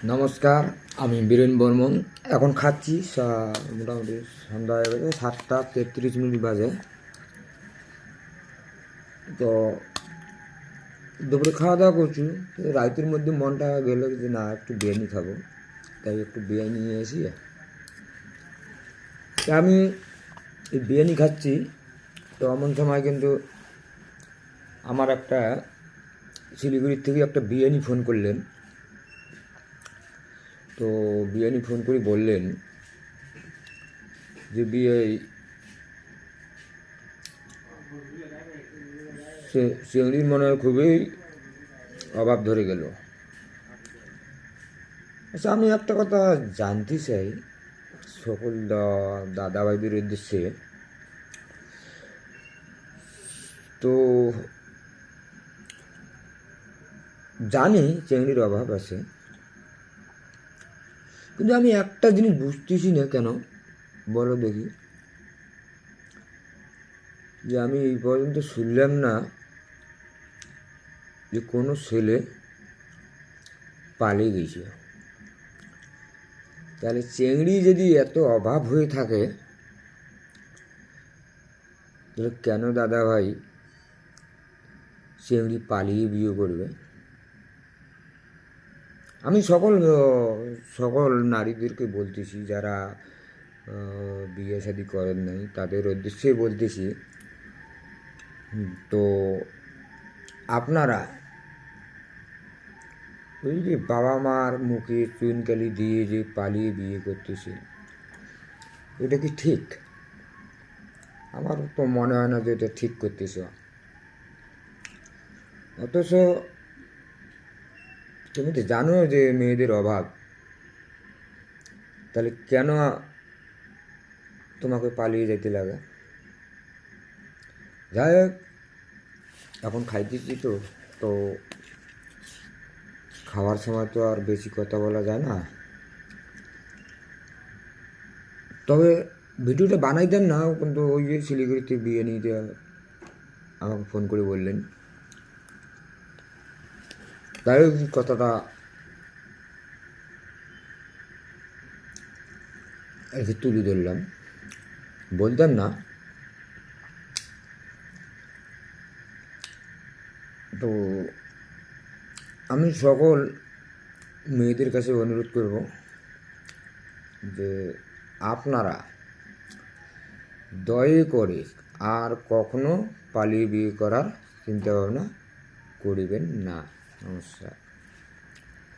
নমস্কার, আমি বীরেন বর্মন। এখন খাচ্ছি মোটামুটি সন্ধ্যা হয়ে গেছে, 7টা 33 বাজে। তো দুপুরে খাওয়া দাওয়া করছি। রাতের মধ্যে মনটা গেল যে না, একটু বিরিয়ানি খাবো, তাই একটু বিরিয়ানি নিয়ে এসি। আমি এই বিরিয়ানি খাচ্ছি, তো এমন সময় কিন্তু আমার একটা শিলিগুড়ির থেকে একটা বিরিয়ানি ফোন করলেন। তো বিরিয়ানি ফোন করে বললেন যে চিংড়ির মনে হয় খুবই অভাব ধরে গেল। আচ্ছা, আমি একটা কথা জানতে চাই সকল দাদাভাইদের উদ্দেশ্যে। তো জানি চিংড়ির অভাব আছে, কিন্তু আমি একটা জিনিস বুঝতেছি না কেন, বলো দেখি। যে আমি এই পর্যন্ত শুনলাম না যে কোনো ছেলে পালিয়ে গেছে। তাহলে চিংড়ি যদি এত অভাব হয়ে থাকে, তাহলে কেন দাদা ভাই চিংড়ি পালিয়ে বিয়ে করবে? আমি সকল নারীদেরকে বলতেছি, যারা বিয়ে শাদী করেন নাই, তাদের উদ্দেশ্যে বলতেছি। তো আপনারা ওই যে বাবা মার মুখে চুনকালি দিয়ে যে পালিয়ে বিয়ে করতেছে, এটা কি ঠিক? আমার তো মনে হয় না যে এটা ঠিক করতেছ। অথচ তুমি তো জানো যে মেয়েদের অভাব, তাহলে কেন তোমাকে পালিয়ে যেতে লাগে? যাই হোক, এখন খাইতেছি তো তো খাওয়ার সময় তো আর বেশি কথা বলা যায় না। তবে ভিডিওটা বানাই দেন না, কিন্তু ওই যে শিলিগুড়িতে বিয়ে নিতে আমাকে ফোন করে বললেন, তাই কথাটা আর কি তুলে ধরলাম। বলতাম না। তো আমি সকল মেয়েদের কাছে অনুরোধ করব যে আপনারা দয়া করে আর কখনো পালিয়ে বিয়ে করার চিন্তাভাবনা করিবেন না। নমস্কার।